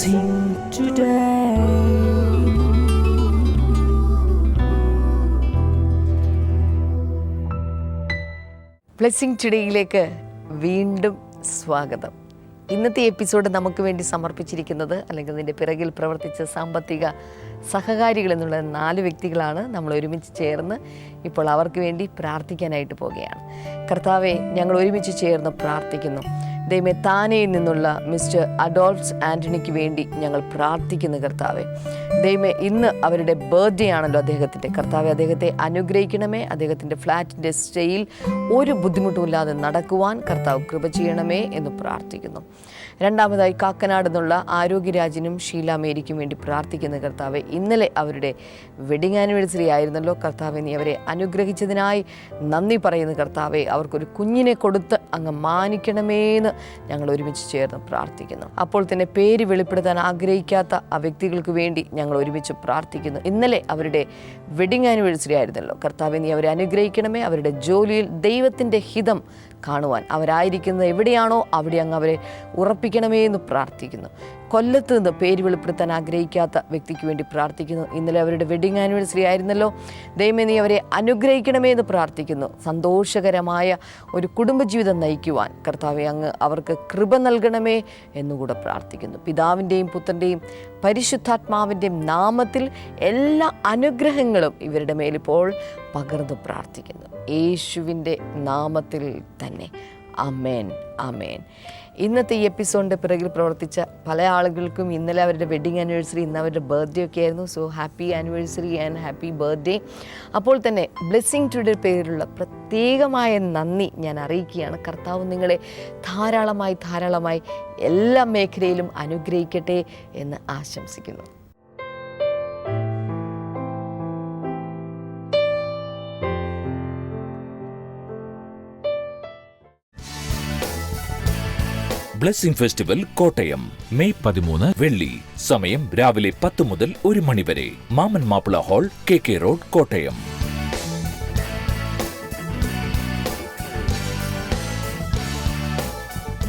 Blessing today. Blessing ടുഡേയിലേക്ക് വീണ്ടും സ്വാഗതം. ഇന്നത്തെ എപ്പിസോഡ് നമുക്ക് വേണ്ടി സമർപ്പിച്ചിരിക്കുന്നത്, അല്ലെങ്കിൽ അതിൻ്റെ പിറകിൽ പ്രവർത്തിച്ച സാമ്പത്തിക സഹകാരികൾ എന്നുള്ള 4 വ്യക്തികളാണ്. നമ്മൾ ഒരുമിച്ച് ചേർന്ന് ഇപ്പോൾ അവർക്ക് വേണ്ടി പ്രാർത്ഥിക്കാനായിട്ട് പോവുകയാണ്. കർത്താവെ, ഞങ്ങൾ ഒരുമിച്ച് ചേർന്ന് പ്രാർത്ഥിക്കുന്നു. ദൈവമേ, താനയിൽ നിന്നുള്ള മിസ്റ്റർ അഡോൾഫ് ആൻ്റണിക്ക് വേണ്ടി ഞങ്ങൾ പ്രാർത്ഥിക്കുന്നു. കർത്താവെ, ദൈവമേ, ഇന്ന് അവരുടെ ബർത്ത്ഡേ ആണല്ലോ അദ്ദേഹത്തിൻ്റെ. കർത്താവെ, അദ്ദേഹത്തെ അനുഗ്രഹിക്കണമേ. അദ്ദേഹത്തിൻ്റെ ഫ്ലാറ്റിൻ്റെ സ്റ്റേയിൽ ഒരു ബുദ്ധിമുട്ടുമില്ലാതെ നടക്കുവാൻ കർത്താവ് കൃപ ചെയ്യണമേ എന്ന് പ്രാർത്ഥിക്കുന്നു. രണ്ടാമതായി, കാക്കനാട് നിന്നുള്ള ആരോഗ്യരാജിനും ഷീല മേരിക്കും വേണ്ടി പ്രാർത്ഥിക്കുന്ന കർത്താവെ, ഇന്നലെ അവരുടെ വെഡിങ് ആനിവേഴ്സറി ആയിരുന്നല്ലോ. കർത്താവെ, നീ അവരെ അനുഗ്രഹിച്ചതിനായി നന്ദി പറയുന്ന കർത്താവെ, അവർക്കൊരു കുഞ്ഞിനെ കൊടുത്ത് അങ്ങ് മാനിക്കണമേന്ന് ഞങ്ങൾ ഒരുമിച്ച് ചേർന്ന് പ്രാർത്ഥിക്കുന്നു. അപ്പോൾ തന്നെ പേര് വെളിപ്പെടുത്താൻ ആഗ്രഹിക്കാത്ത ആ വ്യക്തികൾക്ക് വേണ്ടി ഞങ്ങൾ ഒരുമിച്ച് പ്രാർത്ഥിക്കുന്നു. ഇന്നലെ അവരുടെ വെഡിങ് ആനിവേഴ്സറി ആയിരുന്നല്ലോ. കർത്താവെ, നീ അവരെ അനുഗ്രഹിക്കണമേ. അവരുടെ ജോലിയിൽ ദൈവത്തിൻ്റെ ഹിതം കാണുവാൻ അവരായിരിക്കുന്നത് എവിടെയാണോ അവിടെ അങ്ങ് അവരെ ഉറപ്പിക്കണമേ എന്ന് പ്രാർത്ഥിക്കുന്നു. കൊല്ലത്ത് നിന്ന് പേര് വെളിപ്പെടുത്താൻ ആഗ്രഹിക്കാത്ത വ്യക്തിക്ക് വേണ്ടി പ്രാർത്ഥിക്കുന്നു. ഇന്നലെ അവരുടെ വെഡിങ് ആനിവേഴ്സറി ആയിരുന്നല്ലോ. ദൈവമേ, നീ അവരെ അനുഗ്രഹിക്കണമേ എന്ന് പ്രാർത്ഥിക്കുന്നു. സന്തോഷകരമായ ഒരു കുടുംബജീവിതം നയിക്കുവാൻ കർത്താവെ, അങ്ങ് അവർക്ക് കൃപ നൽകണമേ എന്നുകൂടെ പ്രാർത്ഥിക്കുന്നു. പിതാവിൻ്റെയും പുത്രൻ്റെയും പരിശുദ്ധാത്മാവിൻ്റെയും നാമത്തിൽ എല്ലാ അനുഗ്രഹങ്ങളും ഇവരുടെ മേലിപ്പോൾ പകർന്നു പ്രാർത്ഥിക്കുന്നു. യേശുവിൻ്റെ നാമത്തിൽ തന്നെ. ആമേൻ, ആമേൻ. ഇന്നത്തെ ഈ എപ്പിസോഡിൻ്റെ പിറകിൽ പ്രവർത്തിച്ച പല ആളുകൾക്കും ഇന്നലെ അവരുടെ വെഡിങ് ആനിവേഴ്സറി, ഇന്ന് അവരുടെ ബർത്ത്ഡേ ഒക്കെ ആയിരുന്നു. So happy anniversary and happy birthday. അപ്പോൾ തന്നെ ബ്ലെസ്സിംഗ് ടുഡേ പേരിലുള്ള പ്രത്യേകമായ നന്ദി ഞാൻ അറിയിക്കുകയാണ്. കർത്താവ് നിങ്ങളെ ധാരാളമായി എല്ലാ മേഖലയിലും അനുഗ്രഹിക്കട്ടെ എന്ന് ആശംസിക്കുന്നു. ബ്ലെസ്സിംഗ് ഫെസ്റ്റിവൽ കോട്ടയം മെയ് 13 വെള്ളി. സമയം രാവിലെ 10 മുതൽ 1 മണി വരെ. മാമൻ Mappila hall, KK road, Kottayam.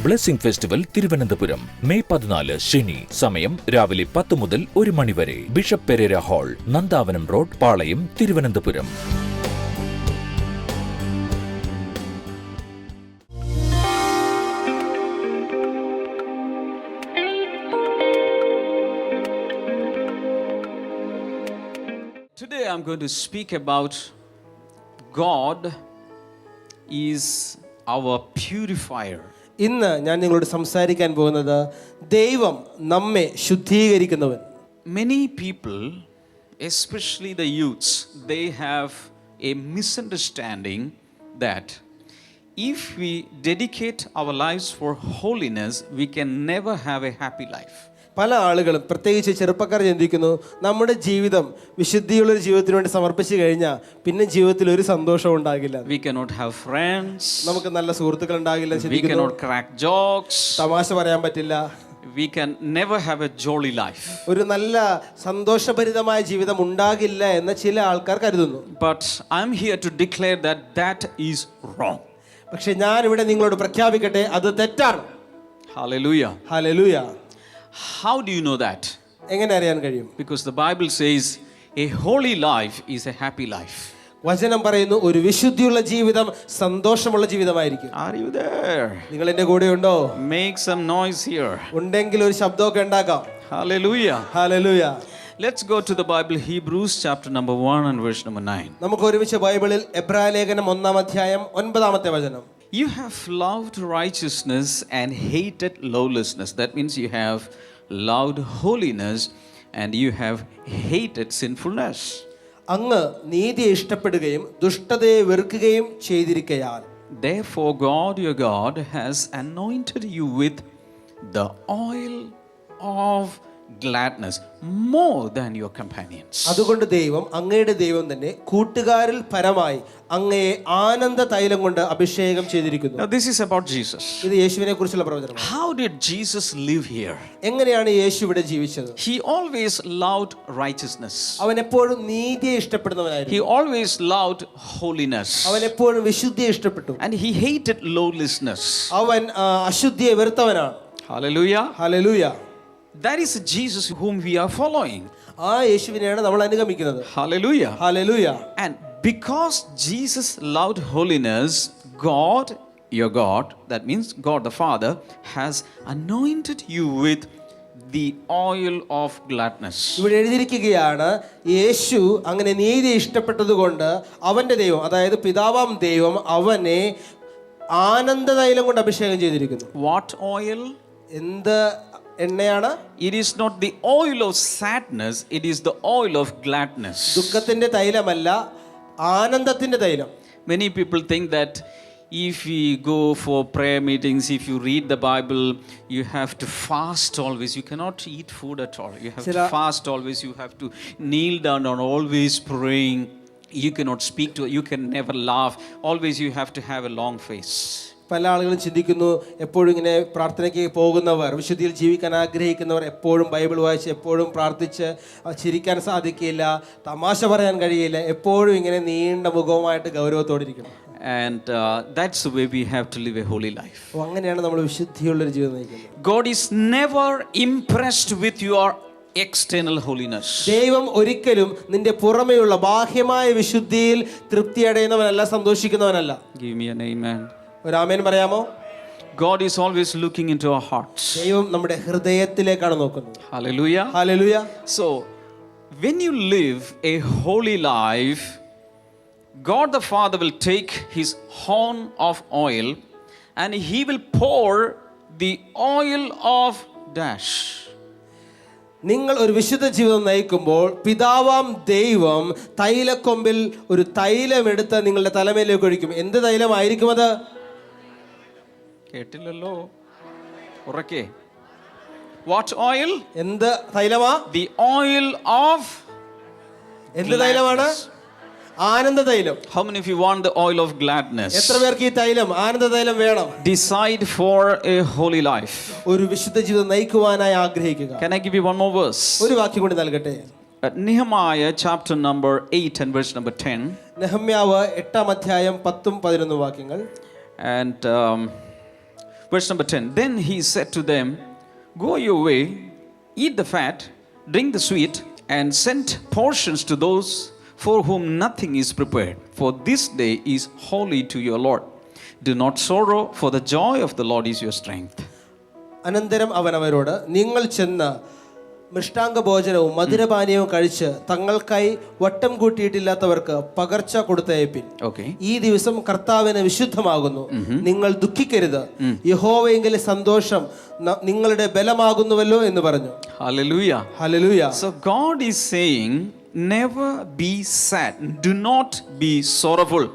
Blessing festival Thiruvananthapuram May 14 ശനി. സമയം രാവിലെ 10 മുതൽ 1 മണി വരെ. Bishop Pereira hall, Nandavanam road, Palayam, Thiruvananthapuram. Today I'm going to speak about God is our purifier. ഇന്ന് ഞാൻ നിങ്ങളോട് സംസാരിക്കാൻ പോകുന്നത് ദൈവം നമ്മെ ശുദ്ധീകരിക്കുന്നവൻ. Many people, especially the youths, they have a misunderstanding that if we dedicate our lives for holiness, we can never have a happy life. പല ആളുകളും, പ്രത്യേകിച്ച് ചെറുപ്പക്കാർ, ചിന്തിക്കുന്നു നമ്മുടെ ജീവിതം വിശുദ്ധിയുള്ളൊരു ജീവിതത്തിന് വേണ്ടി സമർപ്പിച്ചു കഴിഞ്ഞാൽ പിന്നെ ജീവിതത്തിൽ ഒരു സന്തോഷവും ഉണ്ടാകില്ല. We cannot have friends. നമുക്ക് നല്ല സുഹൃത്തുക്കൾ ഉണ്ടാകില്ല. We cannot crack jokes. തമാശ പറയാൻ പറ്റില്ല. We can never have a jolly life. ഒരു നല്ല സന്തോഷഭരിതമായ ജീവിതം ഉണ്ടാകില്ല എന്ന് ചില ആൾക്കാർ കരുതുന്നു. But I'm here to declare that that is wrong. പക്ഷെ ഞാൻ ഇവിടെ നിങ്ങളോട് പ്രഖ്യാപിക്കട്ടെ, അത് തെറ്റാണ്. Hallelujah. Hallelujah. How do you know that? എങ്ങനെ അറിയാൻ കഴിയും? Because the Bible says a holy life is a happy life. വചനം പറയുന്നു ഒരു വിശുദ്ധിയുള്ള ജീവിതം സന്തോഷമുള്ള ജീവിതമായിരിക്കും. Are you there? നിങ്ങൾ എന്റെ കൂടെ ഉണ്ടോ? Make some noise here. ഉണ്ടെങ്കിൽ ഒരു ശബ്ദമൊക്കെ ഉണ്ടാക്കാം. Hallelujah. Hallelujah. Let's go to the Bible, Hebrews chapter number 1 and verse number 9. നമുക്ക് ഒരുമിച്ച് ബൈബിളിൽ എബ്രായ ലേഖനം 1-ാം അധ്യായം 9-ാമത്തെ വചനം. You have loved righteousness and hated lawlessness. That means you have loved holiness and you have hated sinfulness. അങ്ങ് നീതിയെ ഇഷ്ടപ്പെടുകയും ദുഷ്ടതയെ വെറുക്കുകയും ചെയ്തിരിക്കയാൽ. Therefore God your God has anointed you with the oil of gladness more than your companions. അതുകൊണ്ട് ദൈവം, അങ്ങയുടെ ദൈവം തന്നെ കൂട്ടുകാരിൽ പരമായി അങ്ങയെ ആനന്ദ തൈലം കൊണ്ട് അഭിഷേകം ചെയ്തിരിക്കുന്നു. Now this is about Jesus. ഇത് യേശുവിനെ കുറിച്ചുള്ള പ്രവചനമാണ്. How did Jesus live here? എങ്ങനെയാണ് യേശു ഇവിടെ ജീവിച്ചത്? He always loved righteousness. അവൻ എപ്പോഴും നീതിയെ ഇഷ്ടപ്പെടുന്നവനായിരുന്നു. He always loved holiness. അവൻ എപ്പോഴും വിശുദ്ധിയെ ഇഷ്ടപ്പെട്ടു. And he hated lawlessness. അവൻ അശുദ്ധിയെ വെറുത്തവനാണ്. Hallelujah. Hallelujah. That is Jesus whom we are following. ആ യേശുവിനെയാണ് നമ്മൾ അനുഗമിക്കുന്നത്. Hallelujah. Hallelujah. And because Jesus loved holiness, God, your God, that means God the Father, has anointed you with the oil of gladness. ഇവിടെ എഴുതിയിരിക്കുകയാണ്, യേശു അങ്ങനെ നീതി ഇഷ്ടപ്പെട്ടതുകൊണ്ട് അവന്റെ ദൈവം, അതായത് പിതാവാം ദൈവം അവനെ ആനന്ദതൈലം കൊണ്ട് അഭിഷേകം ചെയ്തിരിക്കുന്നു. What oil? എന്ത് എണ്ണയാണ്? It is not the oil of sadness, it is the oil of gladness. ദുഃഖത്തിന്റെ തൈലമല്ല, ആനന്ദത്തിന്റെ തൈലം. Many people think that if we go for prayer meetings, if you read the Bible, you have to fast always. You cannot eat food at all. You have to fast always. You have to kneel down and always praying. You cannot speak to, you can never laugh. Always you have to have a long face. പല ആളുകളും ചിന്തിക്കുന്നു, എപ്പോഴും ഇങ്ങനെ പ്രാർത്ഥനയ്ക്ക് പോകുന്നവർ, വിശുദ്ധിയിൽ ജീവിക്കാൻ ആഗ്രഹിക്കുന്നവർ എപ്പോഴും ബൈബിൾ വായിച്ച് എപ്പോഴും പ്രാർത്ഥിച്ച് ചിരിക്കാൻ സാധിക്കില്ല, തമാശ പറയാൻ കഴിയില്ല, എപ്പോഴും ഇങ്ങനെ നീണ്ട മുഖവുമായിട്ട് ഗൗരവത്തോടിരിക്കണം. And that's the way we have to live a holy life. അങ്ങനെയാണ് നമ്മൾ വിശുദ്ധിയുള്ളൊരു ജീവിതം നയിക്കുന്നത്. God is never impressed with your external holiness. ദൈവം ഒരിക്കലും നിന്റെ പുറമെയുള്ള ബാഹ്യമായ വിശുദ്ധിയിൽ തൃപ്തി അടയുന്നവനല്ല, സന്തോഷിക്കുന്നവനല്ല. Give me an amen. ഒരു ആമേൻ പറയാമോ? God is always looking into our hearts. ദൈവം നമ്മുടെ ഹൃദയത്തിലേക്കാണ് നോക്കുന്നത്. Hallelujah. Hallelujah. So when you live a holy life, God the Father will take his horn of oil and he will pour the oil of dash. നിങ്ങൾ ഒരു വിശുദ്ധ ജീവിതം നയിക്കുമ്പോൾ പിതാവാം ദൈവം തൈലക്കൊമ്പിൽ ഒരു തൈലമെടുത്ത് നിങ്ങളുടെ തലമേലേക്ക് ഒഴിക്കും. എന്ത് തൈലമായിരിക്കും അത്? കേട്ടില്ലല്ലോ ഉറക്കെ. What oil? എന്ത് തൈലമാ? The oil of എന്ത് തൈലമാണ്? ആനന്ദ തൈലം. How many of you want the oil of gladness? എത്ര പേർക്ക് ഈ തൈലം, ആനന്ദ തൈലം വേണം? Decide for a holy life. ഒരു വിശുദ്ധ ജീവിതം നയിക്കുവാനായി ആഗ്രഹിക്കുക. Can I give you one more verse? ഒരു വാക്യം കൂടി നൽകട്ടെ. Nehemiah chapter number 8 and verse number 10. നെഹമ്യാവ് 8-ാം അധ്യായം 10-11 വാക്യങ്ങൾ. And verse number 10. Then he said to them, go your way, eat the fat, drink the sweet, and send portions to those for whom nothing is prepared. For this day is holy to your Lord. Do not sorrow, for the joy of the Lord is your strength. അനന്തരം അവൻ അവരോട്, നിങ്ങൾ ചെന്ന് മൃഷ്ടാംഗ ഭോജനവും മധുരപാനീയവും കഴിച്ച് തങ്ങൾക്കായി വട്ടം കൂട്ടിയിട്ടില്ലാത്തവർക്ക് പകർച്ച കൊടുത്തയപ്പിൻ. ഈ ദിവസം കർത്താവിന് വിശുദ്ധമാകുന്നു. നിങ്ങൾ ദുഃഖിക്കരുത്, യഹോവയെങ്കിലെ സന്തോഷം നിങ്ങളുടെ ബലമാകുന്നുവല്ലോ എന്ന് പറഞ്ഞു. Hallelujah. Hallelujah. So God is saying, never be sad, do not be sorrowful,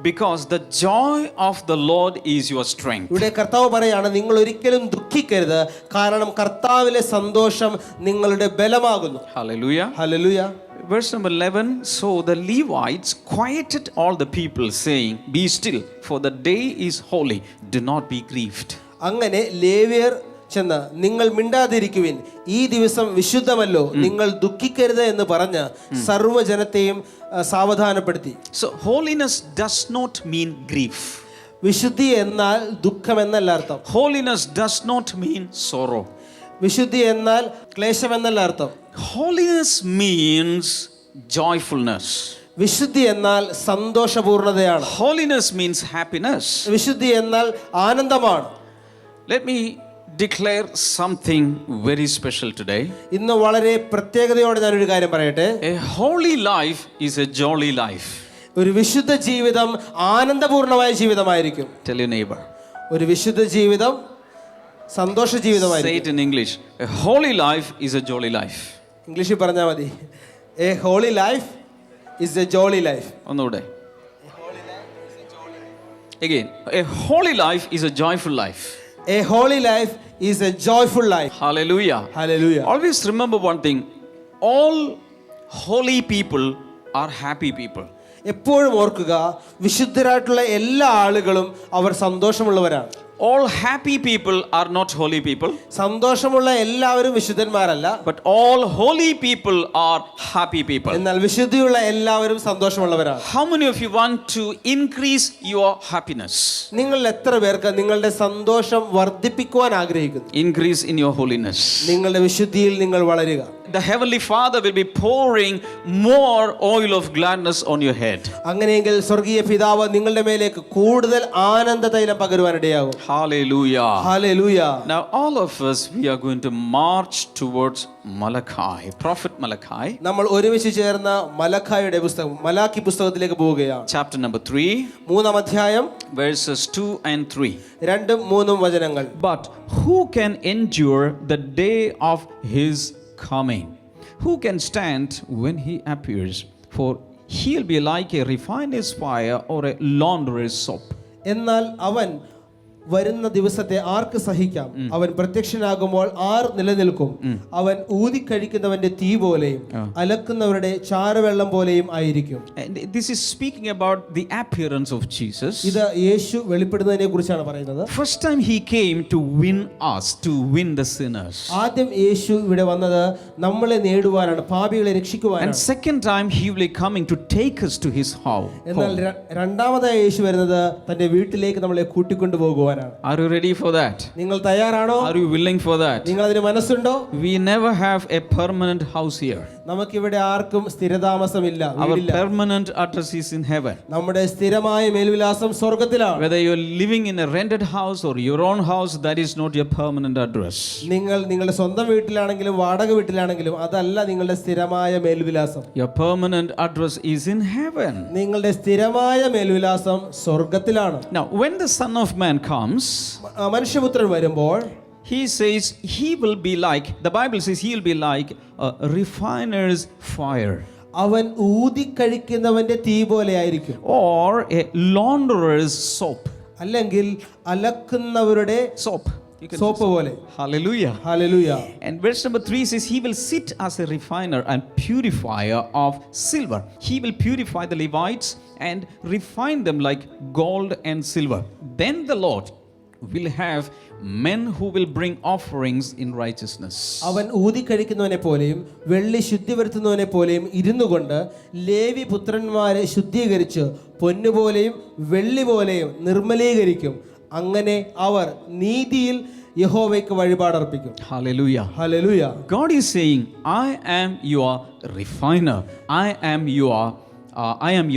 because the joy of the Lord is your strength. ഇവിടെ കർത്താവ് പറയാണ്, നിങ്ങൾ ഒരിക്കലും ദുഃഖിക്കരുത്, കാരണം കർത്താവിലെ സന്തോഷം നിങ്ങളുടെ ബലമാകുന്നു. Hallelujah. Hallelujah. Verse number 11. So the Levites quieted all the people, saying, be still, for the day is holy, do not be grieved. അങ്ങനെ ലേവ്യർ ചെന്ന്, നിങ്ങൾ മിണ്ടാതിരിക്കുവിൻ, ഈ ദിവസം വിശുദ്ധമല്ലോ, നിങ്ങൾ ദുഃഖിക്കരുത് എന്ന് പറഞ്ഞ് സർവ്വജനത്തെയും സാവധാനപ്പെടുത്തി. So holiness does not mean grief. വിശുദ്ധി എന്നാൽ ദുഃഖം എന്നല്ല അർത്ഥം. Holiness does not mean sorrow. വിശുദ്ധി എന്നാൽ ക്ലേശം എന്നല്ല അർത്ഥം. Holiness means joyfulness. വിശുദ്ധി എന്നാൽ സന്തോഷപൂർണതയാണ്. Holiness means happiness. വിശുദ്ധി എന്നാൽ ആനന്ദമാണ്. Let me declare something very special today. ഇന്ന് വളരെ പ്രത്യേകതയോടെ ഞാനൊരു കാര്യം പറയട്ടെ. A holy life is a jolly life. ഒരു വിശുദ്ധ ജീവിതം ആനന്ദപൂർണമായ ജീവിതമായിരിക്കും. Tell your neighbor. ഒരു വിശുദ്ധ ജീവിതം സന്തോഷ Say ജീവിതമായിരിക്കും. it in English. A holy life is a jolly life. ഇംഗ്ലീഷിൽ പറഞ്ഞാൽ മതി. A holy life is a jolly life. ഒന്നുകൂടെ. Again, a holy life is a joyful life. A holy life is a joyful life. Hallelujah. Hallelujah. Always remember one thing. All holy people are happy people. എപ്പോഴും ഓർക്കുക, വിശുദ്ധരായിട്ടുള്ള എല്ലാ ആളുകളും അവർ സന്തോഷമുള്ളവരാണ്. all happy people are not holy people, സന്തോഷമുള്ള എല്ലാവരും വിശുദ്ധന്മാരല്ല, but all holy people are happy people. എന്നാൽ വിശുദ്ധിയുള്ള എല്ലാവരും സന്തോഷമുള്ളവരാണ്. How many of you want to increase your happiness? നിങ്ങൾ എത്ര പേർക്ക് നിങ്ങളുടെ സന്തോഷം വർദ്ധിപ്പിക്കുവാൻ ആഗ്രഹിക്കുന്നു? Increase in your holiness. നിങ്ങളുടെ വിശുദ്ധിയിൽ നിങ്ങൾ വളരുക. The Heavenly Father will be pouring more oil of gladness on your head. അങ്ങനെയെങ്കിൽ സ്വർഗീയ പിതാവ് നിങ്ങളുടെ മേലേക്ക് കൂടുതൽ ആനന്ദ തൈലം പകരുവാനിടയാകും. Hallelujah. Hallelujah. Now all of us, we are going to march towards Malachi, Prophet Malachi. നമ്മൾ ഒരുമിച്ച് ചേർന്ന മലഖായുടെ പുസ്തകം, മലാക്കി പുസ്തകത്തിലേക്ക് പോവുകയാണ്. Chapter number 3, 3-ാം അധ്യായം verses 2 and 3. 2-3 വചനങ്ങൾ. But who can endure the day of his coming? Who can stand when he appears? For he'll be like a refiner's fire or a launderer's soap. എന്നാൽ അവൻ വരുന്ന ദിവസത്തെ ആർക്ക് സഹിക്കാം? അവൻ പ്രത്യക്ഷനാകുമ്പോൾ ആർ നിലനിൽക്കും? അവൻ ഊതിക്കഴിക്കുന്നവന്റെ തീ പോലെയും അലക്കുന്നവരുടെ ചാരവെള്ളം പോലെയും ആയിരിക്കും. And this is speaking about the appearance of Jesus. ഇത് യേശു വെളിപ്പെടുന്നതിനെ കുറിച്ചാണ് പറയുന്നത്. First time he came to win us, to win the sinners. ആദ്യം യേശു ഇവിടെ വന്നത് നമ്മളെ നേടുവാനാണ്, പാപികളെ And രക്ഷിക്കുവാനാണ്. second time he will be coming to take us to his house. എന്നാൽ രണ്ടാമതായി യേശു വരുന്നത് തന്റെ വീട്ടിലേക്ക് നമ്മളെ കൂട്ടിക്കൊണ്ടുപോകുവാനാണ്. Are you ready for that? നിങ്ങൾ തയ്യാറാണോ? Are you willing for that? നിങ്ങൾ അതിന് മനസ്സുണ്ടോ? We never have a permanent house here. നമുക്കിവിടെ ആർക്കും സ്ഥിരതാമസമില്ല, Our വീടില്ല. permanent address is in heaven. നമ്മുടെ സ്ഥിരമായ മേൽവിലാസം സ്വർഗ്ഗത്തിലാണ്. Whether you're living in a rented house or your own house, that is not your permanent address. നിങ്ങൾ നിങ്ങളുടെ സ്വന്തം വീട്ടിലാണെങ്കിലും വാടക വീട്ടിലാണെങ്കിലും അതല്ല നിങ്ങളുടെ സ്ഥിരമായ മേൽവിലാസം. Your permanent address is in heaven. നിങ്ങളുടെ സ്ഥിരമായ മേൽവിലാസം സ്വർഗ്ഗത്തിലാണ്. Now, when the Son of Man comes, മനുഷ്യപുത്രൻ വരുമ്പോൾ he says he will be like, the Bible says he will be like a refiner's fire. അവൻ ഊതിക്കഴിക്കുന്നവന്റെ തീ പോലെ ആയിരിക്കും, Or a launderer's soap. അല്ലെങ്കിൽ അലക്കുന്നവരുടെ Soap. You can സോപ്പ് പോലെ. Hallelujah. Hallelujah. And verse number 3 says, he will sit as a refiner and purifier of silver. He will purify the Levites and refine them like gold and silver. Then the Lord will have men who will bring offerings in righteousness. അവൻ ഊതിക്കഴിക്കുന്നവനെ പോലെയും വെള്ളി ശുദ്ധി വരുത്തുന്നവനെ പോലെയും ഇരുന്നു കൊണ്ട് ലേവി പുത്രന്മാരെ ശുദ്ധീകരിച്ച് പൊന്നുപോലെയും വെള്ളി പോലെയും നിർമ്മലീകരിക്കും. അങ്ങനെ അവർ നീതിയിൽ യഹോവയ്ക്ക് വഴിപാടർപ്പിക്കും. Hallelujah. Hallelujah. God is saying, I am your refiner. I am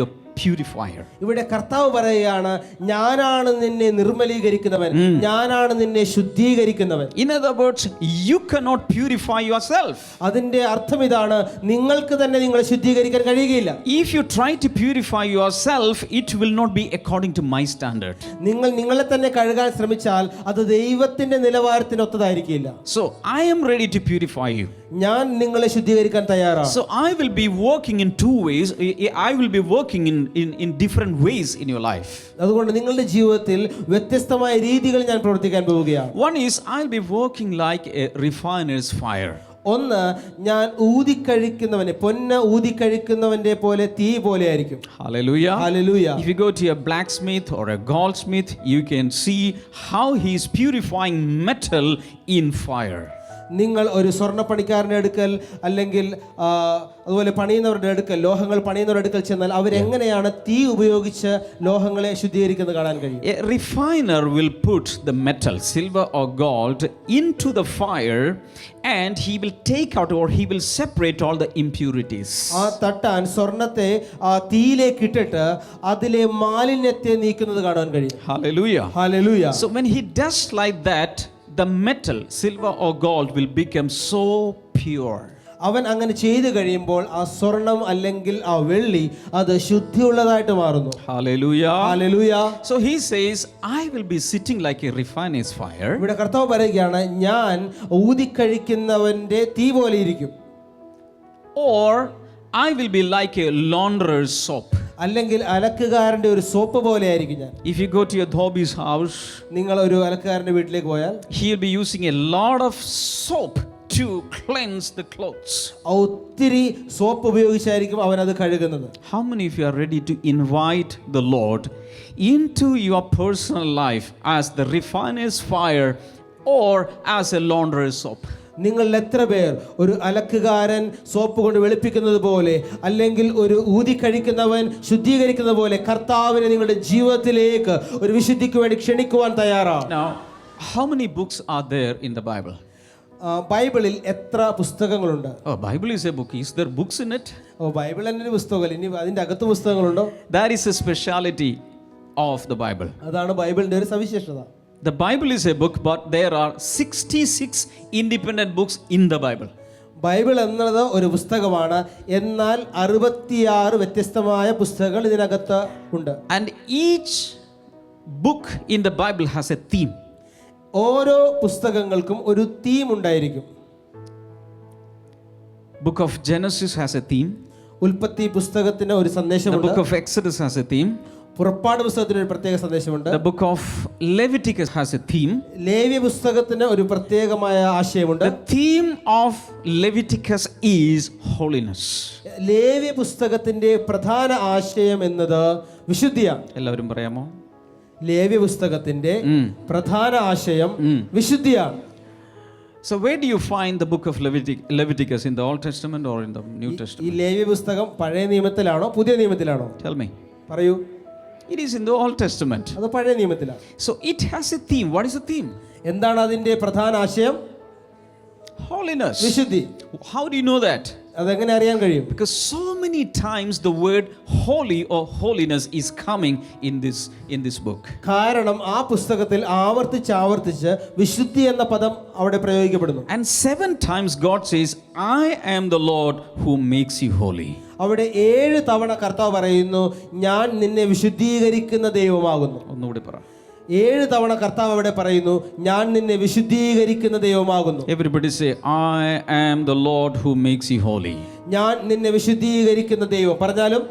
your purifier. ഇവിടെ കർത്താവ് പറയുകയാണ്, ഞാനാണ് നിന്നെ നിർമ്മലീകരിക്കുന്നവൻ, ഞാനാണ് നിന്നെ ശുദ്ധീകരിക്കുന്നവൻ. In other words, you cannot purify yourself. അതിന്റെ അർത്ഥം ഇതാണ്, നിങ്ങൾക്ക് തന്നെ നിങ്ങളെ ശുദ്ധീകരിക്കാൻ കഴിയുകയില്ല. If you try to purify yourself, it will not be according to my standard. നിങ്ങൾ നിങ്ങളെ തന്നെ കഴുകാൻ ശ്രമിച്ചാൽ അത് ദൈവത്തിന്റെ നിലവാരത്തിന് ഒത്തതായിരിക്കില്ല. So I am ready to purify you. ഞാൻ നിങ്ങളെ ശുദ്ധീകരിക്കാൻ തയ്യാറാണ്. So I will be working in two ways. I will be working in different ways in your life. അതുകൊണ്ട് നിങ്ങളുടെ ജീവിതത്തിൽ വ്യത്യസ്തമായ രീതികൾ ഞാൻ പ്രവർത്തിക്കാൻ പോവുകയാണ്. One is I'll be working like a refiner's fire. ഒന്ന്, ഞാൻ ഊതിക്കഴിക്കുന്നവനെ, പൊന്ന് ഊതിക്കഴിക്കുന്നവന്റെ പോലെ തീ പോലെ ആയിരിക്കും. Hallelujah. Hallelujah. If you go to a blacksmith or a goldsmith, you can see how he is purifying metal in fire. നിങ്ങൾ ഒരു സ്വർണ്ണപ്പണിക്കാരൻ്റെ അടുക്കൽ അല്ലെങ്കിൽ അതുപോലെ പണിയുന്നവരുടെ അടുക്കൽ, ലോഹങ്ങൾ പണിയുന്നവരുടെ അടുക്കൽ ചെന്നാൽ അവരെങ്ങനെയാണ് തീ ഉപയോഗിച്ച് ലോഹങ്ങളെ ശുദ്ധീകരിക്കുന്നത് കാണാൻ കഴിയും. A refiner will put the metal, silver or gold, into the fire and he will take out or he will separate all the impurities. ആ തട്ടാൻ സ്വർണ്ണത്തെ ആ തീയിലേക്ക് ഇട്ടിട്ട് അതിലെ മാലിന്യത്തെ നീക്കുന്നത് കാണാൻ കഴിയും. Hallelujah. Hallelujah. So when he does like that, the metal, silver or gold, will become so pure. അവൻ അങ്ങനെ ചെയ്തു കഴിയുമ്പോൾ ആ സ്വർണം അല്ലെങ്കിൽ ആ വെള്ളി അത് ശുദ്ധിയുള്ളതായിട്ട് മാറുന്നു. Hallelujah. Hallelujah. So he says, I will be sitting like a refiner's fire. ഇവിടെ കർത്താവ് പറയുകയാണ്, ഞാൻ ഊതിക്കഴിക്കുന്നവന്റെ തീ പോലെ ഇരിക്കും. Or I will be like a launderer's soap. അല്ലെങ്കിൽ അലക്കുകാരന്റെ ഒരു സോപ്പ് പോലെ ആയിരിക്കും ഞാൻ. If you go to your Dhobi's house, നിങ്ങൾ ഒരു അലക്കുകാരന്റെ വീട്ടിലേക്ക് പോയാൽ he will be using a lot of soap to cleanse the clothes. ഒത്തിരി സോപ്പ് ഉപയോഗിച്ചായിരിക്കും അവൻ അത് കഴുകുന്നത്. How many of you are ready to invite the Lord into your personal life as the refiner's fire or as a launderer's soap? നിങ്ങൾ എത്ര പേർ ഒരു അലക്കുകാരൻ soap കൊണ്ട് വെളുപ്പിക്കുന്നത് പോലെ, അല്ലെങ്കിൽ ഒരു ഊതി കഴിക്കുന്നവൻ ശുദ്ധീകരിക്കുന്ന പോലെ കർത്താവിനെ നിങ്ങളുടെ ജീവിതത്തിലേക്ക് ഒരു വിശുദ്ധിക്ക് വേണ്ടി ക്ഷണിക്കുവാൻ തയ്യാറാണ്? Now, how many books are there in the Bible? ബൈബിളിൽ എത്ര പുസ്തകങ്ങളുണ്ട്? Oh, Bible is a book. Is there books in it? Bible തന്നെ ഒരു പുസ്തകമല്ല, ഇനി അതിന്റെ അകത്ത് പുസ്തകങ്ങളുണ്ടോ? That is a speciality of the Bible. അതാണ് ബൈബിളിന്റെ ഒരു സവിശേഷത. The Bible is a book, but there are 66 independent books in the Bible. Bible എന്നത് ഒരു പുസ്തകമാണ്, എന്നാൽ 66 വ്യത്യസ്തമായ പുസ്തകങ്ങൾ ഇതിനകത്ത് ഉണ്ട്. And each book in the Bible has a theme. ഓരോ പുസ്തകങ്ങൾക്കും ഒരു തീം ഉണ്ടായിരിക്കും. Book of Genesis has a theme. ഉൽപ്പത്തി പുസ്തകത്തിന് ഒരു The സന്ദേശമുണ്ട്. book of Exodus has a theme. പുറപ്പാട് പുസ്തകത്തിന് ഒരു പ്രത്യേക സന്ദേശമുണ്ട്. The book of Leviticus has a theme. ലേവ്യ പുസ്തകത്തിന് ഒരു പ്രത്യേകമായ ആശയമുണ്ട്. The theme of Leviticus is holiness. ലേവ്യ പുസ്തകത്തിന്റെ പ്രധാന ആശയം എന്നത് വിശുദ്ധിയാണ്. എല്ലാവരും പറയാമോ? ലേവ്യ പുസ്തകത്തിന്റെ പ്രധാന ആശയം വിശുദ്ധിയാണ്. So where do you find the book of Leviticus, in the Old Testament or in the New ഈ Testament? ലേവ്യ പുസ്തകം പഴയ നിയമത്തിലാണോ പുതിയ നിയമത്തിലാണോ? Tell me. പറയൂ. It is in the Old Testament. അത് പഴയ നിയമത്തിലാണ്. So it has a theme. What is the theme? എന്താണ് അതിന്റെ പ്രധാന ആശയം? Holiness. വിശുദ്ധി. How do you know that? അതെങ്ങനെ അറിയാൻ കഴിയും? Because so many times the word holy or holiness is coming in this book. കാരണം ആ പുസ്തകത്തിൽ ആവർത്തിച്ച് വിശുദ്ധി എന്ന പദം അവിടെ പ്രയോഗിക്കപ്പെടുന്നു. And 7 times God says, I am the Lord who makes you holy. അവിടെ 7 തവണ കർത്താവ് പറയുന്നു, ഞാൻ നിന്നെ വിശുദ്ധീകരിക്കുന്ന ദൈവമാകുന്നു. ഒന്നുകൂടി പറ. 7 തവണ കർത്താവ് അവിടെ പറയുന്നു, ഞാൻ നിന്നെ വിശുദ്ധീകരിക്കുന്ന ദൈവമാകുന്നു. Everybody say, I am the Lord who makes you holy. ഞാൻ നിന്നെ വിശുദ്ധീകരിക്കുന്ന ദൈവം. പറഞ്ഞാലും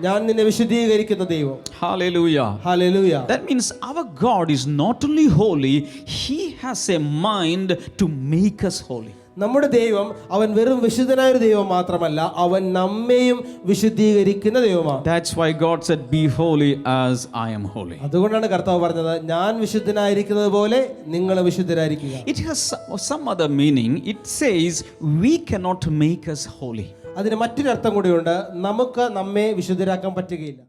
ഞാൻ നിന്നെ വിശുദ്ധീകരിക്കുന്ന ദൈവം. Hallelujah. Hallelujah. That means our God is not only holy, He has a mind to make us holy. നമ്മുടെ ദൈവം അവൻ വെറും വിശുദ്ധനായ ഒരു ദൈവം മാത്രമല്ല, അവൻ നമ്മെയും വിശുദ്ധീകരിക്കുന്ന ദൈവമാണ്. That's why God said, be holy as I am holy. അതുകൊണ്ടാണ് കർത്താവ് പറഞ്ഞത്, ഞാൻ വിശുദ്ധനായിരിക്കുന്നത് പോലെ നിങ്ങൾ വിശുദ്ധരായിരിക്കുക. It has some other meaning. It says we cannot make us holy. അതിന് മറ്റൊരു അർത്ഥം കൂടിയുണ്ട്, നമുക്ക് നമ്മെ വിശുദ്ധരാക്കാൻ പറ്റുകയില്ല.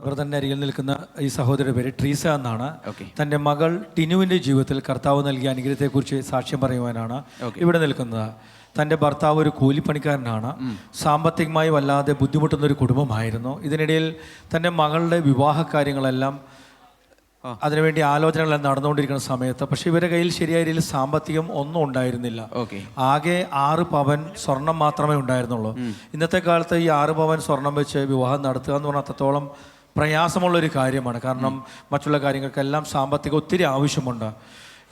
ബ്രദറിന്റെ അരികിൽ നിൽക്കുന്ന ഈ സഹോദരിയുടെ പേര് ട്രീസ എന്നാണ്. Okay. തന്റെ മകൾ ടിനുവിന്റെ ജീവിതത്തിൽ കർത്താവ് നൽകിയ അനുഗ്രഹത്തെക്കുറിച്ച് സാക്ഷ്യം പറയുവാനാണ് ഇവിടെ നിൽക്കുന്നത്. തൻ്റെ ഭർത്താവ് ഒരു കൂലിപ്പണിക്കാരനാണ്. സാമ്പത്തികമായി വല്ലാതെ ബുദ്ധിമുട്ടുന്ന ഒരു കുടുംബമായിരുന്നു. ഇതിനിടയിൽ തൻ്റെ മകളുടെ വിവാഹ കാര്യങ്ങളെല്ലാം അതിനുവേണ്ടി ആലോചനകളെല്ലാം നടന്നുകൊണ്ടിരിക്കുന്ന സമയത്ത് പക്ഷെ ഇവരുടെ കയ്യിൽ ശരിയായ രീതിയിൽ സാമ്പത്തികം ഒന്നും ഉണ്ടായിരുന്നില്ല. ആകെ 6 പവൻ സ്വർണം മാത്രമേ ഉണ്ടായിരുന്നുള്ളൂ. ഇന്നത്തെ കാലത്ത് ഈ 6 പവൻ സ്വർണം വെച്ച് വിവാഹം നടത്തുക എന്ന് പറഞ്ഞാൽ അത്രത്തോളം പ്രയാസമുള്ളൊരു കാര്യമാണ്. കാരണം മറ്റുള്ള കാര്യങ്ങൾക്കെല്ലാം സാമ്പത്തികം ഒത്തിരി ആവശ്യമുണ്ട്.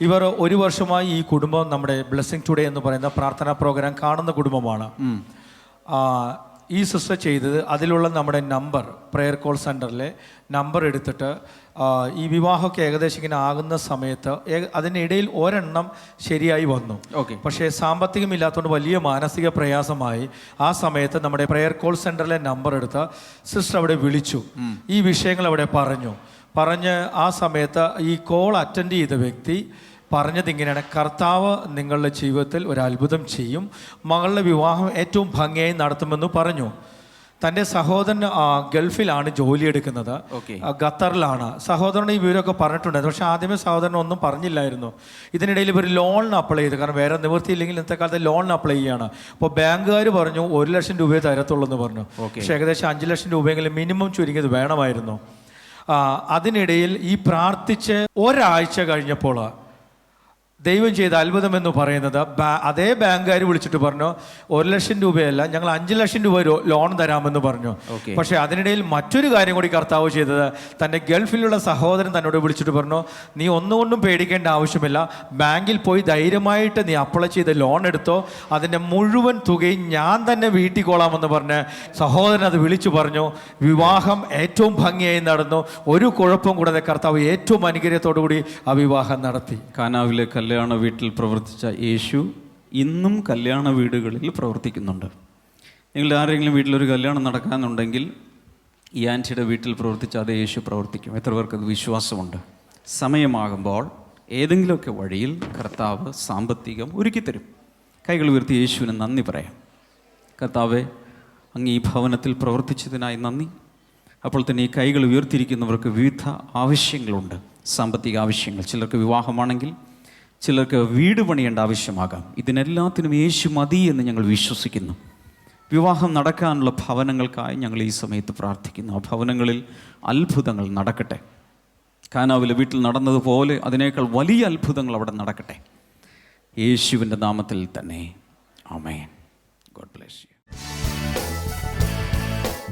ഇവർ 1 വർഷമായി ഈ കുടുംബം നമ്മുടെ ബ്ലെസ്സിങ് ടുഡേ എന്ന് പറയുന്ന പ്രാർത്ഥനാ പ്രോഗ്രാം കാണുന്ന കുടുംബമാണ്. ഈ സിസ്റ്റർ ചെയ്തത് അതിലുള്ള നമ്മുടെ നമ്പർ, പ്രെയർ കോൾ സെൻറ്ററിലെ നമ്പർ എടുത്തിട്ട് ഈ വിവാഹമൊക്കെ ഏകദേശം ഇങ്ങനെ ആകുന്ന സമയത്ത് അതിനിടയിൽ ഒരെണ്ണം ശരിയായി വന്നു. പക്ഷേ സാമ്പത്തികമില്ലാത്തതുകൊണ്ട് വലിയ മാനസിക പ്രയാസമായി. ആ സമയത്ത് നമ്മുടെ പ്രെയർ കോൾ സെൻറ്ററിലെ നമ്പർ എടുത്ത് സിസ്റ്റർ അവിടെ വിളിച്ചു, ഈ വിഷയങ്ങൾ അവിടെ പറഞ്ഞ് ആ സമയത്ത് ഈ കോൾ അറ്റൻഡ് ചെയ്ത വ്യക്തി പറഞ്ഞത് ഇങ്ങനെയാണ്, കർത്താവ് നിങ്ങളുടെ ജീവിതത്തിൽ ഒരു അത്ഭുതം ചെയ്യും, മകളുടെ വിവാഹം ഏറ്റവും ഭംഗിയായി നടത്തുമെന്ന് പറഞ്ഞു. തൻ്റെ സഹോദരൻ ഗൾഫിലാണ് ജോലിയെടുക്കുന്നത്, ഖത്തറിലാണ്. സഹോദരൻ ഈ വിവരമൊക്കെ പറഞ്ഞിട്ടുണ്ടായിരുന്നു. പക്ഷേ ആദ്യമേ സഹോദരൻ ഒന്നും പറഞ്ഞില്ലായിരുന്നു. ഇതിനിടയിൽ ഇവർ ലോണിന് അപ്ലൈ ചെയ്തു. കാരണം വേറെ നിവൃത്തിയില്ലെങ്കിൽ ഇന്നത്തെ കാലത്ത് ലോണിന് അപ്ലൈ ചെയ്യാണ്. അപ്പോൾ ബാങ്കുകാർ പറഞ്ഞു 1 ലക്ഷം രൂപയെ തരത്തുള്ളൂ എന്ന് പറഞ്ഞു. പക്ഷേ ഏകദേശം 5 ലക്ഷം രൂപയെങ്കിലും മിനിമം ചുരുങ്ങിയത് വേണമായിരുന്നു. അതിനിടയിൽ ഈ പ്രാർത്ഥിച്ച് ഒരാഴ്ച കഴിഞ്ഞപ്പോൾ ദൈവം ചെയ്ത അത്ഭുതം എന്ന് പറയുന്നത് അതേ ബാങ്കുകാർ വിളിച്ചിട്ട് പറഞ്ഞു 1,00,000 രൂപയല്ല, ഞങ്ങൾ 5,00,000 രൂപ ലോൺ തരാമെന്ന് പറഞ്ഞു. പക്ഷേ അതിനിടയിൽ മറ്റൊരു കാര്യം കൂടി കർത്താവ് ചെയ്തത്, തൻ്റെ ഗൾഫിലുള്ള സഹോദരൻ തന്നോട് വിളിച്ചിട്ട് പറഞ്ഞു, നീ ഒന്നുകൊണ്ടും പേടിക്കേണ്ട ആവശ്യമില്ല, ബാങ്കിൽ പോയി ധൈര്യമായിട്ട് നീ അപ്ലൈ ചെയ്ത് ലോൺ എടുത്തോ, അതിൻ്റെ മുഴുവൻ തുകയും ഞാൻ തന്നെ വീട്ടിക്കോളാമെന്ന് പറഞ്ഞ് സഹോദരൻ അത് വിളിച്ചു പറഞ്ഞു. വിവാഹം ഏറ്റവും ഭംഗിയായി നടന്നു. ഒരു കുഴപ്പം കൂടാതെ കർത്താവ് ഏറ്റവും അനുഗ്രഹത്തോടു കൂടി ആ വിവാഹം നടത്തി. കാനാവിലെ കല്യാണ വീട്ടിൽ പ്രവർത്തിച്ച യേശു ഇന്നും കല്യാണ വീടുകളിൽ പ്രവർത്തിക്കുന്നുണ്ട്. നിങ്ങളുടെ ആരെങ്കിലും വീട്ടിലൊരു കല്യാണം നടക്കാനുണ്ടെങ്കിൽ ഈ ആൻറ്റിയുടെ വീട്ടിൽ പ്രവർത്തിച്ച അതേ യേശു പ്രവർത്തിക്കും. എത്ര പേർക്കത് വിശ്വാസമുണ്ട്? സമയമാകുമ്പോൾ ഏതെങ്കിലുമൊക്കെ വഴിയിൽ കർത്താവ് സാമ്പത്തികം ഒരുക്കിത്തരും. കൈകൾ ഉയർത്തി യേശുവിന് നന്ദി പറയാം. കർത്താവെ, അങ്ങ് ഈ ഭവനത്തിൽ പ്രവർത്തിച്ചതിനായി നന്ദി. അപ്പോൾ തന്നെ ഈ കൈകൾ ഉയർത്തിയിരിക്കുന്നവർക്ക് വിവിധ ആവശ്യങ്ങളുണ്ട്, സാമ്പത്തിക ആവശ്യങ്ങൾ. ചിലർക്ക് വിവാഹമാണെങ്കിൽ, ചിലർക്ക് വീട് പണിയേണ്ട ആവശ്യമാകാം. ഇതിനെല്ലാത്തിനും യേശു മതി എന്ന് ഞങ്ങൾ വിശ്വസിക്കുന്നു. വിവാഹം നടക്കാനുള്ള ഭവനങ്ങൾക്കായി ഞങ്ങൾ ഈ സമയത്ത് പ്രാർത്ഥിക്കുന്നു. ആ ഭവനങ്ങളിൽ അത്ഭുതങ്ങൾ നടക്കട്ടെ. കാനാവിലെ വീട്ടിൽ നടന്നതുപോലെ അതിനേക്കാൾ വലിയ അത്ഭുതങ്ങൾ അവിടെ നടക്കട്ടെ. യേശുവിൻ്റെ നാമത്തിൽ തന്നെ ആമേൻ. God bless you.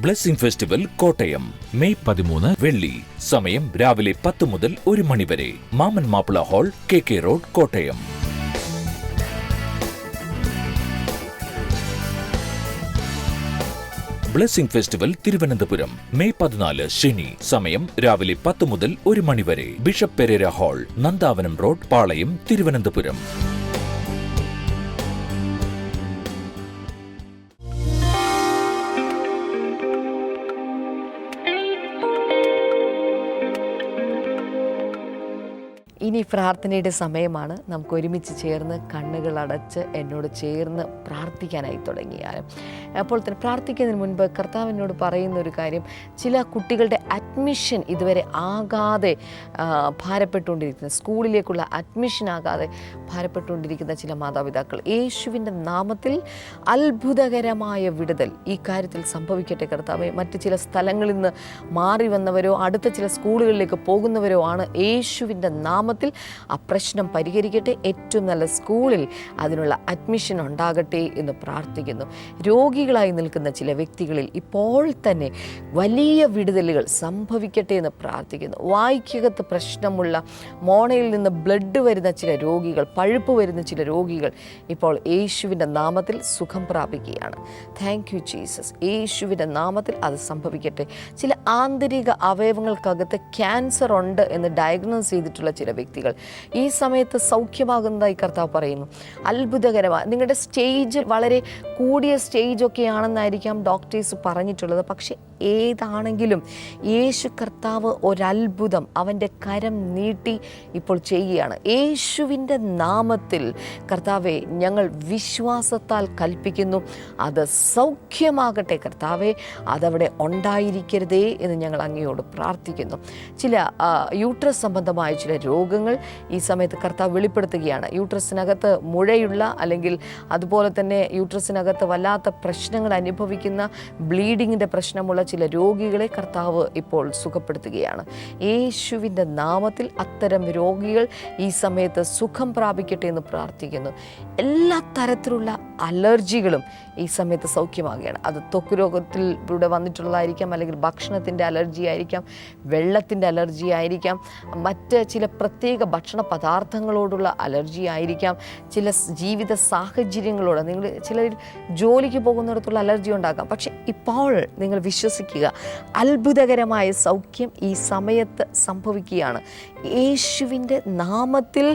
Blessing festival Kottayam May 13 വെള്ളി. സമയം രാവിലെ 10 മുതൽ 1 മണി വരെ. മാമൻ Mappila hall, KK road, Kottayam. Blessing festival Thiruvananthapuram May 14 ശനി. സമയം രാവിലെ 10 മുതൽ 1 മണി വരെ. Bishop Pereira hall, Nandavanam road, Palayam, Thiruvananthapuram. ഇനി പ്രാർത്ഥനയുടെ സമയമാണ്. നമുക്ക് ഒരുമിച്ച് ചേർന്ന് കണ്ണുകൾ അടച്ച് എന്നോട് ചേർന്ന് പ്രാർത്ഥിക്കാനായി തുടങ്ങിയാലും. അപ്പോൾ തന്നെ പ്രാർത്ഥിക്കുന്നതിന് മുൻപ് കർത്താവിനോട് പറയുന്ന ഒരു കാര്യം, ചില കുട്ടികളുടെ അഡ്മിഷൻ ഇതുവരെ ആകാതെ ഭാരപ്പെട്ടുകൊണ്ടിരിക്കുന്ന, സ്കൂളിലേക്കുള്ള അഡ്മിഷൻ ആകാതെ ഭാരപ്പെട്ടുകൊണ്ടിരിക്കുന്ന ചില മാതാപിതാക്കൾ, യേശുവിൻ്റെ നാമത്തിൽ അത്ഭുതകരമായ വിടുതൽ ഈ കാര്യത്തിൽ സംഭവിക്കട്ടെ കർത്താവേ. മറ്റ് ചില സ്ഥലങ്ങളിൽ നിന്ന് മാറി വന്നവരോ അടുത്ത ചില സ്കൂളുകളിലേക്ക് പോകുന്നവരോ ആണ്. യേശുവിൻ്റെ നാമത്തിൽ ആ പ്രശ്നം പരിഹരിക്കട്ടെ. ഏറ്റവും നല്ല സ്കൂളിൽ അതിനുള്ള അഡ്മിഷൻ ഉണ്ടാകട്ടെ എന്ന് പ്രാർത്ഥിക്കുന്നു. രോഗികളായി നിൽക്കുന്ന ചില വ്യക്തികളിൽ ഇപ്പോൾ തന്നെ വലിയ വിടുതലുകൾ സംഭവിക്കട്ടെ എന്ന് പ്രാർത്ഥിക്കുന്നു. വായ്ക്കകത്ത് പ്രശ്നമുള്ള, മോണയിൽ നിന്ന് ബ്ലഡ് വരുന്ന ചില രോഗികൾ, പഴുപ്പ് വരുന്ന ചില രോഗികൾ ഇപ്പോൾ യേശുവിൻ്റെ നാമത്തിൽ സുഖം പ്രാപിക്കുകയാണ്. Thank you Jesus. യേശുവിൻ്റെ നാമത്തിൽ അത് സംഭവിക്കട്ടെ. ചില ആന്തരിക അവയവങ്ങൾക്കകത്ത് ക്യാൻസർ ഉണ്ട് എന്ന് ഡയഗ്നോസ് ചെയ്തിട്ടുള്ള ചില വ്യക്തികൾ ഈ സമയത്ത് സൗഖ്യമാകുന്നതായി കർത്താവ് പറയുന്നു. അത്ഭുതകരമായ, നിങ്ങളുടെ സ്റ്റേജ് വളരെ കൂടിയ സ്റ്റേജൊക്കെ ആണെന്നായിരിക്കാം ഡോക്ടേഴ്സ് പറഞ്ഞിട്ടുള്ളത്. പക്ഷേ ഏതാണെങ്കിലും യേശു കർത്താവ് ഒരത്ഭുതം അവൻ്റെ കരം നീട്ടി ഇപ്പോൾ ചെയ്യുകയാണ്. യേശുവിൻ്റെ നാമത്തിൽ കർത്താവെ, ഞങ്ങൾ വിശ്വാസത്താൽ കൽപ്പിക്കുന്നു, അത് സൗഖ്യമാകട്ടെ കർത്താവെ. അതവിടെ ഉണ്ടായിരിക്കരുതേ എന്ന് ഞങ്ങൾ അങ്ങയോട് പ്രാർത്ഥിക്കുന്നു. ചില യൂട്രസ് സംബന്ധമായ ചില രോഗങ്ങൾ ഈ സമയത്ത് കർത്താവ് വെളിപ്പെടുത്തുകയാണ്. യൂട്രസിനകത്ത് മുഴയുള്ള, അല്ലെങ്കിൽ അതുപോലെ തന്നെ യൂട്രസിനകത്ത് വല്ലാത്ത പ്രശ്നങ്ങൾ അനുഭവിക്കുന്ന, ബ്ലീഡിങ്ങിൻ്റെ പ്രശ്നമുള്ള ചില രോഗികളെ കർത്താവ് ഇപ്പോൾ സുഖപ്പെടുത്തുകയാണ്. യേശുവിൻ്റെ നാമത്തിൽ അത്തരം രോഗികൾ ഈ സമയത്ത് സുഖം പ്രാപിക്കട്ടെ എന്ന് പ്രാർത്ഥിക്കുന്നു. എല്ലാ തരത്തിലുള്ള അലർജികളും ഈ സമയത്ത് സൗഖ്യമാകുകയാണ്. അത് ത്വക്ക് രോഗത്തിലൂടെ വന്നിട്ടുള്ളതായിരിക്കാം, അല്ലെങ്കിൽ ഭക്ഷണത്തിൻ്റെ അലർജി ആയിരിക്കാം, വെള്ളത്തിൻ്റെ അലർജി ആയിരിക്കാം, മറ്റ് ചില പ്രത്യേക ഭക്ഷണ പദാർത്ഥങ്ങളോടുള്ള അലർജി ആയിരിക്കാം, ചില ജീവിത സാഹചര്യങ്ങളോട്, നിങ്ങൾ ചിലർ ജോലിക്ക് പോകുന്നിടത്തുള്ള അലർജി ഉണ്ടാകാം. പക്ഷെ ഇപ്പോൾ നിങ്ങൾ വിശ്വസിക്കുക, അത്ഭുതകരമായ സൗഖ്യം ഈ സമയത്ത് സംഭവിക്കുകയാണ്. യേശുവിൻ്റെ നാമത്തിൽ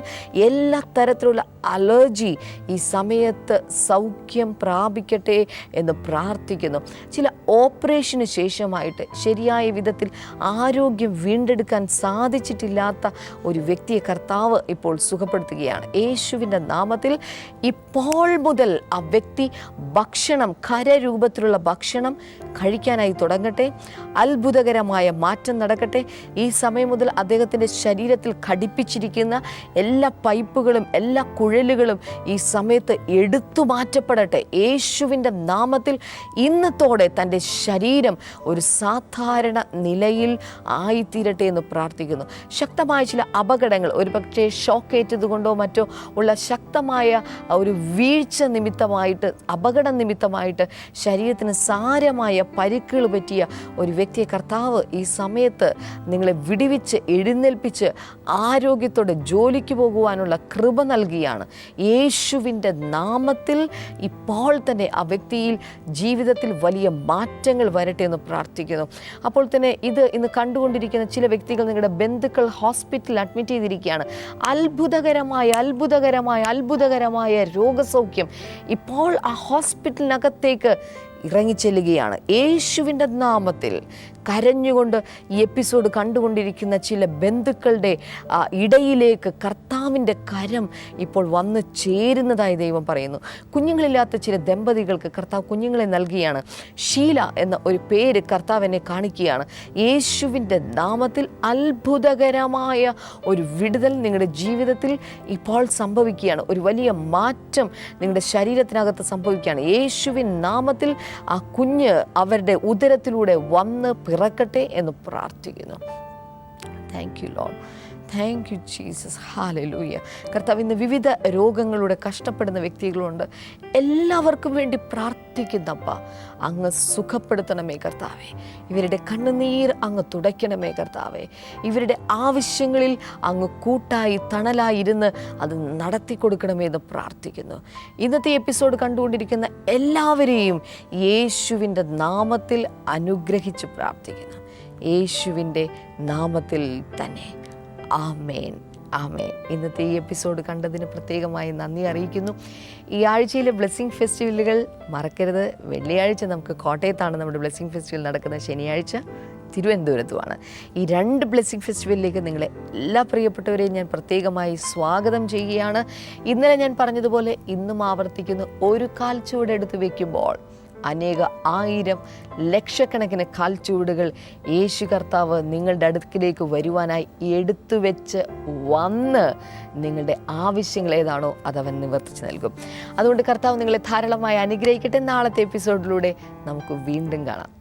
എല്ലാ തരത്തിലുള്ള അലർജി ഈ സമയത്ത് സൗഖ്യം പ്രാപിക്കട്ടെ എന്ന് പ്രാർത്ഥിക്കുന്നു. ചില ഓപ്പറേഷന് ശേഷമായിട്ട് ശരിയായ വിധത്തിൽ ആരോഗ്യം വീണ്ടെടുക്കാൻ സാധിച്ചിട്ടില്ലാത്ത ഒരു വ്യക്തിയെ കർത്താവ് ഇപ്പോൾ സുഖപ്പെടുത്തുകയാണ്. യേശുവിൻ്റെ നാമത്തിൽ ഇപ്പോൾ മുതൽ ആ വ്യക്തി ഭക്ഷണം, ഖരരൂപത്തിലുള്ള ഭക്ഷണം കഴിക്കാനായി തുടങ്ങട്ടെ. അത്ഭുതകരമായ മാറ്റം നടക്കട്ടെ. ഈ സമയം മുതൽ അദ്ദേഹത്തിൻ്റെ ശരീരത്തിൽ ഘടിപ്പിച്ചിരിക്കുന്ന എല്ലാ പൈപ്പുകളും എല്ലാ കുഴലുകളും ഈ സമയത്ത് എടുത്തു മാറ്റപ്പെടട്ടെ. യേശുവിൻ്റെ നാമത്തിൽ ഇന്നത്തോടെ തൻ്റെ ശരീരം ഒരു സാധാരണ നിലയിൽ ആയിത്തീരട്ടെ എന്ന് പ്രാർത്ഥിക്കുന്നു. ശക്തമായ ചില അപകടങ്ങൾ, ഒരുപക്ഷെ ഷോക്കേറ്റത് കൊണ്ടോ മറ്റോ ഉള്ള ശക്തമായ ഒരു വീഴ്ച നിമിത്തമായിട്ട്, അപകട നിമിത്തമായിട്ട് ശരീരത്തിന് സാരമായ പരിക്കുകൾ പറ്റിയ ഒരു വ്യക്തിയെ കർത്താവ് ഈ സമയത്ത് നിങ്ങളെ വിടുവിച്ച് എഴുന്നേൽപ്പിച്ച് ആരോഗ്യത്തോടെ ജോലിക്ക് പോകുവാനുള്ള കൃപ നൽകിയാണ്. യേശുവിൻ്റെ നാമത്തിൽ ഇപ്പോൾ തന്നെ ആ വ്യക്തിയിൽ ജീവിതത്തിൽ വലിയ മാറ്റങ്ങൾ വരട്ടെ എന്ന് പ്രാർത്ഥിക്കുന്നു. അപ്പോൾ തന്നെ ഇത് ഇന്ന് കണ്ടുകൊണ്ടിരിക്കുന്ന ചില വ്യക്തികൾ, നിങ്ങളുടെ ബന്ധുക്കൾ ഹോസ്പിറ്റലിൽ അഡ്മിറ്റ് ചെയ്തിരിക്കുകയാണ്. അത്ഭുതകരമായ രോഗസൗഖ്യം ഇപ്പോൾ ആ ഹോസ്പിറ്റലിനകത്തേക്ക് ഇറങ്ങിച്ചെല്ലുകയാണ്. യേശുവിൻ്റെ നാമത്തിൽ കരഞ്ഞുകൊണ്ട് ഈ എപ്പിസോഡ് കണ്ടുകൊണ്ടിരിക്കുന്ന ചില ബന്ധുക്കളുടെ ഇടയിലേക്ക് കർത്താവിൻ്റെ കരം ഇപ്പോൾ വന്ന് ചേരുന്നതായി ദൈവം പറയുന്നു. കുഞ്ഞുങ്ങളില്ലാത്ത ചില ദമ്പതികൾക്ക് കർത്താവ് കുഞ്ഞുങ്ങളെ നൽകിയാണ്. ഷീല എന്ന ഒരു പേര് കർത്താവ് എന്നെ കാണിക്കുകയാണ്. യേശുവിൻ്റെ നാമത്തിൽ അത്ഭുതകരമായ ഒരു വിടുതൽ നിങ്ങളുടെ ജീവിതത്തിൽ ഇപ്പോൾ സംഭവിക്കുകയാണ്. ഒരു വലിയ മാറ്റം നിങ്ങളുടെ ശരീരത്തിനകത്ത് സംഭവിക്കുകയാണ്. യേശുവിൻ നാമത്തിൽ ആ കുഞ്ഞ് അവരുടെ ഉദരത്തിലൂടെ വന്ന് പിറക്കട്ടെ എന്ന് പ്രാർത്ഥിക്കുന്നു. Thank you Lord, thank you Jesus, hallelujah. കർത്താവ്, ഇന്ന് വിവിധ രോഗങ്ങളുടെ കഷ്ടപ്പെടുന്ന വ്യക്തികളുണ്ട്. എല്ലാവർക്കും വേണ്ടി പ്രാർത്ഥിക്കുന്നപ്പ, അങ്ങ് സുഖപ്പെടുത്തണമേ കർത്താവേ. ഇവരുടെ കണ്ണുനീർ അങ്ങ് തുടയ്ക്കണമേ കർത്താവേ. ഇവരുടെ ആവശ്യങ്ങളിൽ അങ്ങ് കൂട്ടായി തണലായിരുന്ന് അത് നടത്തി കൊടുക്കണമേ എന്ന് പ്രാർത്ഥിക്കുന്നു. ഇന്നത്തെ എപ്പിസോഡ് കണ്ടുകൊണ്ടിരിക്കുന്ന എല്ലാവരെയും യേശുവിൻ്റെ നാമത്തിൽ അനുഗ്രഹിച്ച് പ്രാർത്ഥിക്കുന്നു. യേശുവിൻ്റെ നാമത്തിൽ തന്നെ. ആമേൻ, ആമേൻ. ഇന്നത്തെ ഈ എപ്പിസോഡ് കണ്ടതിന് പ്രത്യേകമായി നന്ദി അറിയിക്കുന്നു. ഈ ആഴ്ചയിലെ ബ്ലെസ്സിങ് ഫെസ്റ്റിവലുകൾ മറക്കരുത്. വെള്ളിയാഴ്ച നമുക്ക് കോട്ടയത്താണ് നമ്മുടെ ബ്ലെസ്സിങ് ഫെസ്റ്റിവൽ നടക്കുന്നത്. ശനിയാഴ്ച തിരുവനന്തപുരത്തുമാണ്. ഈ 2 ബ്ലെസ്സിങ് ഫെസ്റ്റിവലിലേക്ക് നിങ്ങളെ എല്ലാ പ്രിയപ്പെട്ടവരെയും ഞാൻ പ്രത്യേകമായി സ്വാഗതം ചെയ്യുകയാണ്. ഇന്നലെ ഞാൻ പറഞ്ഞതുപോലെ ഇന്നും ആവർത്തിക്കുന്നു, ഒരു കാൽ ചുവടെടുത്ത് വയ്ക്കുമ്പോൾ അനേക 1000 ലക്ഷക്കണക്കിന് കാൽച്ചുവടുകൾ യേശു കർത്താവ് നിങ്ങളുടെ അടുക്കിലേക്ക് വരുവാനായി എടുത്തു വെച്ച് വന്ന് നിങ്ങളുടെ ആവശ്യങ്ങൾ ഏതാണോ അതവൻ നിവർത്തിച്ച് നൽകും. അതുകൊണ്ട് കർത്താവ് നിങ്ങളെ ധാരാളമായി അനുഗ്രഹിക്കട്ടെ. നാളത്തെ എപ്പിസോഡിലൂടെ നമുക്ക് വീണ്ടും കാണാം.